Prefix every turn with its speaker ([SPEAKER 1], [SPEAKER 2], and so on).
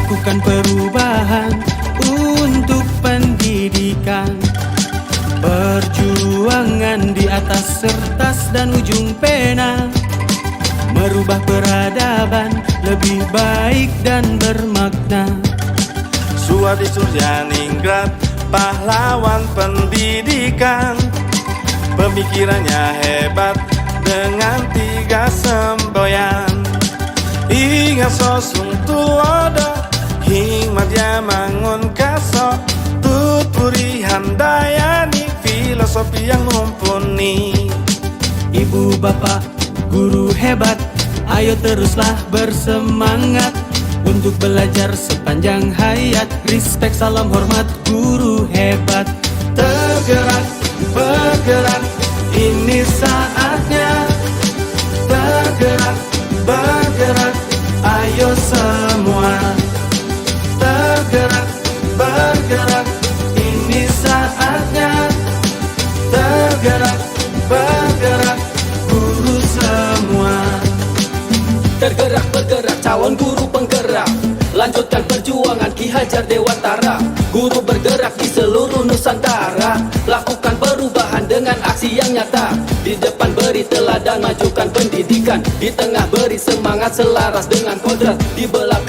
[SPEAKER 1] Lakukan perubahan untuk pendidikan. Perjuangan di atas kertas dan ujung pena, merubah peradaban lebih baik dan bermakna.
[SPEAKER 2] Suadi Suryaningrat, pahlawan pendidikan. Pemikirannya hebat dengan 3 semboyan. Ingat sosung tulodo, hikmat dia mangun kaso. Tuturi handayani, filosofi yang mumpuni.
[SPEAKER 1] Ibu bapak guru hebat, ayo teruslah bersemangat untuk belajar sepanjang hayat. Respect, salam hormat, guru hebat.
[SPEAKER 2] Tergerak, bergerak, ini saatnya. Tergerak, bergerak, ayo semua. Tergerak, bergerak, ini saatnya. Tergerak, bergerak, guru semua.
[SPEAKER 3] Tergerak bergerak calon guru penggerak, lanjutkan perjuangan Ki Hajar Dewantara. Guru bergerak di seluruh Nusantara, lakukan perubahan dengan aksi yang nyata. Di depan beri teladan, majukan pendidikan. Di tengah beri semangat selaras dengan kodrat. Di belakang